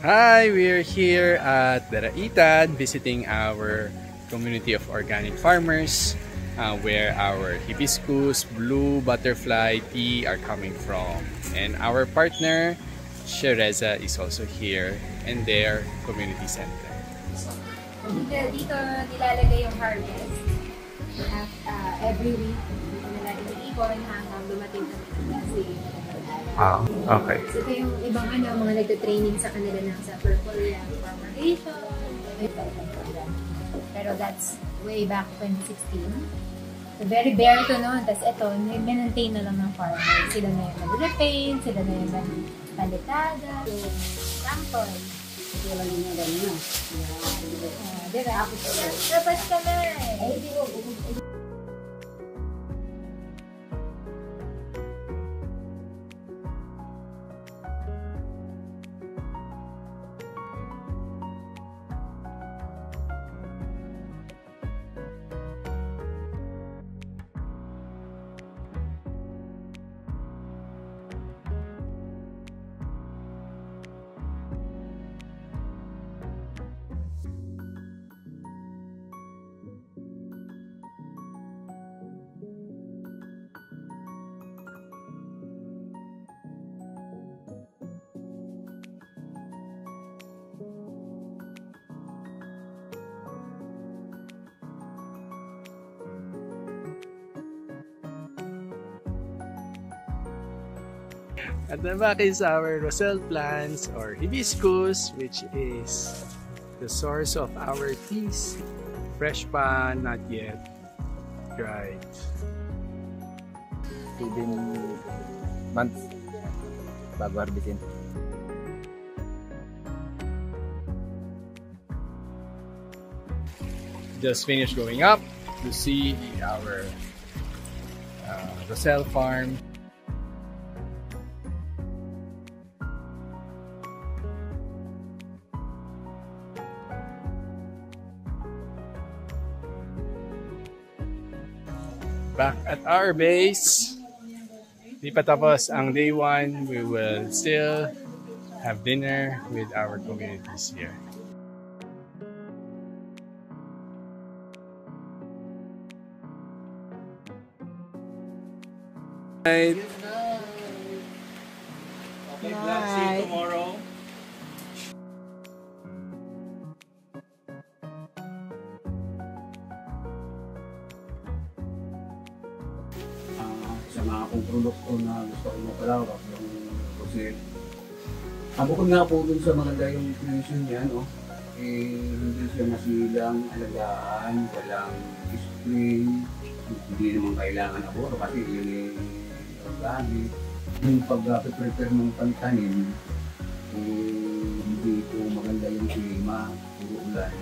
Hi, we're here at Daraitan visiting our community of organic farmers where our hibiscus, blue butterfly tea are coming from. And our partner, Shereza, is also here in their community center. Dito nilalagay yung harvest. Every week, dito nila iniipon hanggang dumating na kasi. Okay. So ito yung ibang mga nagda-training sa kanila ng sa Purple Yam Farmation. Pero that's way back 2016. So very bare to noon. Tapos ito, maintain na lang ng farmer. Sila na yung nag-repaint, sila na yung nag-palitada. So, sample. Wala nyo na gano'n na. Diba? Tapos ka na eh. Ay, di ko. At the back is our Roselle plants or hibiscus, which is the source of our teas. Fresh pa, not yet dried. 7 months bago harbisin. Just finished going up to see our Roselle farm. Back at our base, di pa tapos ang day 1, we will still have dinner with our communities here. Okay, vlog, see you tomorrow. Sa mga akong produkto na gusto ko mapalawak, yung Roselle. Bukod nga po dun sa maganda yung presyo niya, no? Hindi siya masilang alagaan, walang spray, hindi naman kailangan aboro kasi yun organic. Yung pag-prepare ng pantanim, hindi po maganda yung klima, puro ulan.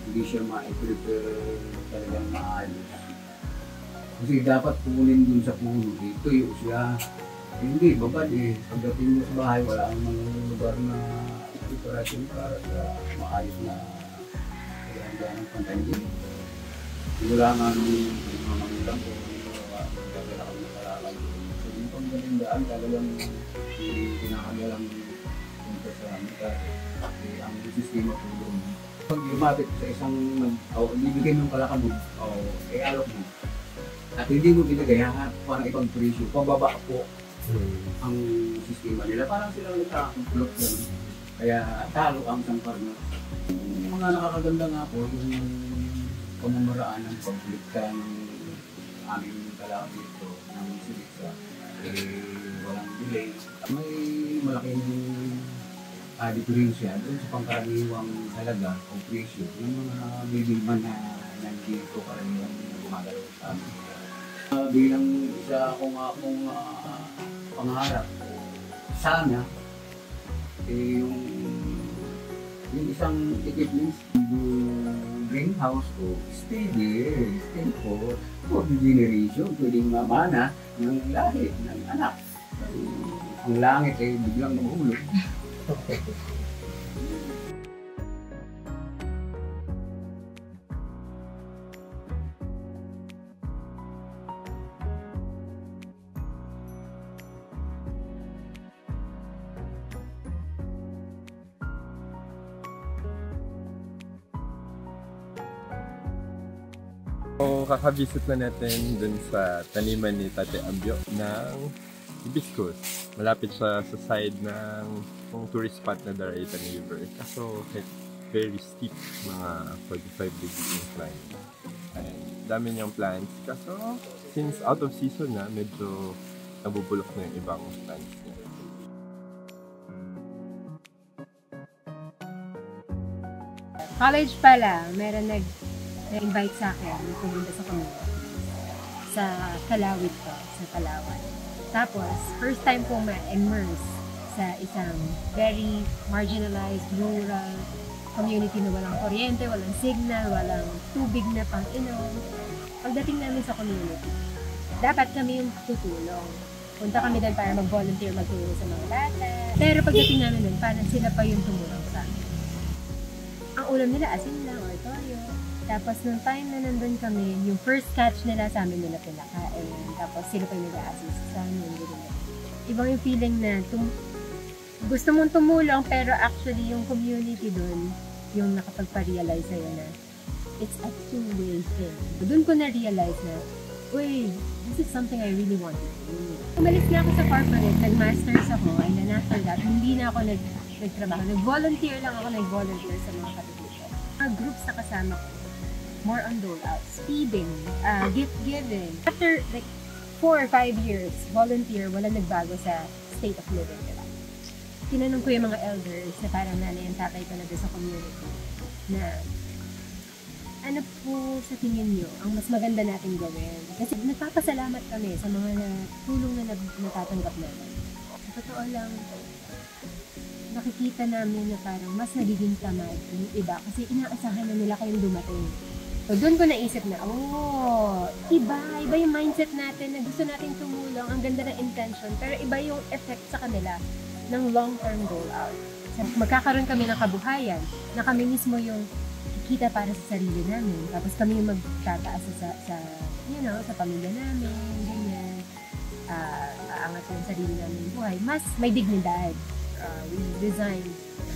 Hindi siya ma-prepare talagang maayos. Kasi dapat punin dun sa puno, tuyo siya. Hindi, babad eh. Pagdating mo sa bahay, wala ang mga lugar na preparasyon para sa maayos na kailangan ng pantanim. Wala nga nung mga mangilang ko, gagala kami nakalakay. So yung panggalindaan, talagang pinakagalang punta sa amin. Ang sistema po doon. Pag lumapit sa isang bibigay ng kalakabog, alok mo. At hindi mo binigay, parang ibang presyo, pababa po ang sistema nila. Parang silang nagkakamplot yan. Kaya talo ang isang partner. Yung mga nakakaganda nga po, yung pamamaraan ng paglikta ng aming kalakabog dito, ng Siliksa, walang delay. May malaking diferensya doon sa pangkaraniwang halaga o presyo ng mga bibilman na nandito karaniwang gumagalaw sa amin. Bilang isa akong pangarap, sana yung isang equipment, greenhouse ko, steady, for the generation, pwedeng mamana ng lahi, ng anak. Ang langit ay biglang mahulog. So, kakabisit na natin dun sa taniman ni Tate Ambyo ng hibiscus. Malapit siya sa side ng tourist spot na Daraitan River. Kaso, very steep, mga 45-degree incline. And dami niyang plants. Kaso, since out of season na, medyo nabubulok na yung ibang plants niya. College pala, meron nag-invite sa akin na pumunta sa community. Sa Kalawit ko, sa Palawan. Tapos, first time po ma-immerse sa isang very marginalized, rural community na walang kuryente, walang signal, walang tubig na pang-inom. Pagdating namin sa community, dapat kami yung tutulong. Punta kami doon para mag-volunteer, magtulong sa mga bata. Pero pagdating namin doon, parang sila pa yung tumulong sa amin. Ang ulam nila, asin lang or toyo. Tapos nung time na nandun kami, yung first catch nila sa amin nila pinakain. Tapos sila pa yung nag-a-assist sa amin. Ibang yung feeling na gusto mong tumulong, pero actually yung community dun, yung nakapagpa-realize sa'yo na it's a two-way thing. Doon ko na-realize na, uy, this is something I really want to do. Umalis na ako sa corporate, nag-masters ako, and then after that, hindi na ako nagtrabaho. Nag-volunteer lang ako, nag-volunteer sa mga katututo. Mga groups na kasama ko, more on dole-outs, feeding, gift-giving. After like 4 or 5 years, volunteer, wala nagbago sa state of living nila. Tinanong ko yung mga elders na parang nanay and tatay ko na doon sa community na ano po sa tingin nyo ang mas maganda natin gawin? Kasi nagpapasalamat kami sa mga tulong na natatanggap namin. Sa totoo lang, nakikita namin na parang mas nagiging tamad yung iba kasi inaasahan na nila kayong dumating. So doon ko naisip na, iba yung mindset natin na gusto natin tumulong, ang ganda ng intention, pero iba yung effect sa kanila ng long-term goal out. So, magkakaroon kami ng kabuhayan na kami mismo yung kita para sa sarili namin. Tapos kami yung magtataas sa pamilya namin, ganyan. Aangat yung sarili namin buhay. Mas may dignidad. We designed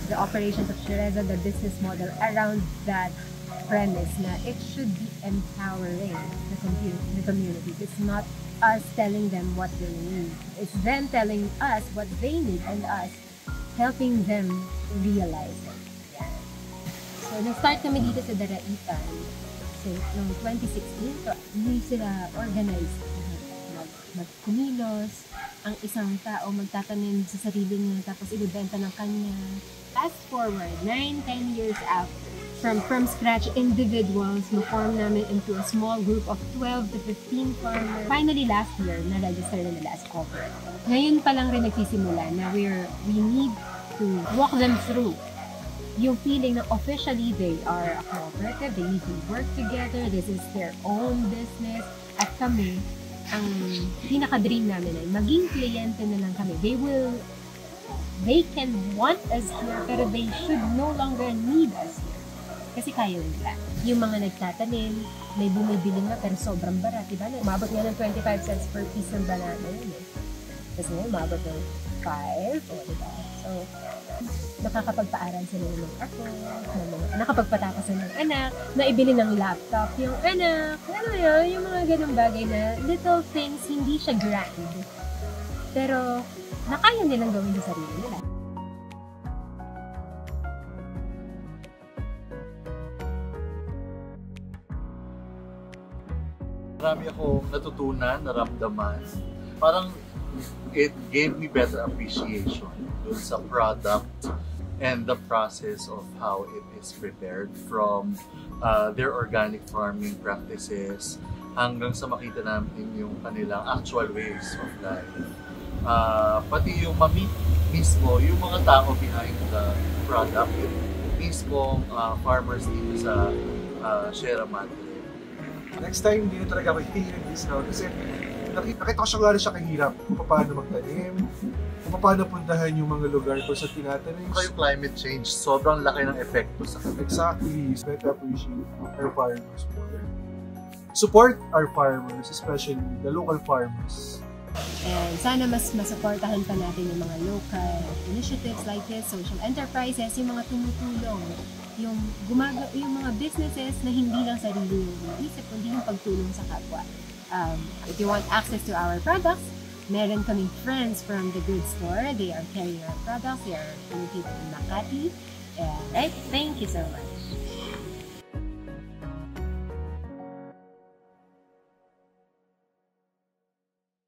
the operations of Shereza, the business model, around that premise na it should be empowering the communities. It's not us telling them what they need. It's them telling us what they need and us helping them realize it. So, nag-start kami dito sa Daraitan. So, noong 2016, so, hindi sila organized. Magkumilos, ang isang tao magtatanim sa sarili niya, tapos ibibenta ng kanya. Fast forward, 9-10 years after, from scratch, individuals, na-form namin into a small group of 12 to 15 farmers. Finally, last year, na-register na nila as corporate. Ngayon pa lang rin nagsisimula na we need to walk them through yung feeling na officially they are a cooperative, they need to work together, this is their own business, at kami, ang pinaka-dream namin ay maging kliyente na lang kami. They can want us here, pero they should no longer need us here. Kasi kaya nila. Yung mga nagtatanim, may bumibili nga pero sobrang barat, diba? Umabot nga ng 25 cents per piece ng banana yun eh. Kasi ngayon, umabot ng 5, diba? So, nakakapagpaaral sila ng mga ako, nakapagpatapos ng anak, naibili ng laptop yung anak, yung mga ganung bagay na little things, hindi siya grand. Pero, nakaya nilang gawin sa sarili nila. Marami akong natutunan, naramdaman. Parang it gave me better appreciation dun sa product and the process of how it is prepared from their organic farming practices hanggang sa makita namin yung kanilang actual ways of life. Pati yung ma-meet mismo, yung mga tao behind the product, yung mismong farmers dito sa Sierra Madre. Next time, hindi na talaga ako hihirin this now kasi nakita ko siya gano'n siya kahirap kung paano magtanim, kung paano puntahan yung mga lugar ko sa tinatanim. Yung climate change, sobrang laki ng epekto sa kanila. Exactly. Better appreciate our farmers more. Support our farmers, especially the local farmers. And sana mas masuportahan pa natin yung mga local initiatives like this, social enterprises, yung mga tumutulong, yung mga businesses na hindi lang sarili yung isip, kundi yung pagtulong sa kapwa. If you want access to our products, meron kaming friends from the Good Store. They are carrying our products. They are located in Makati. Right? Thank you so much.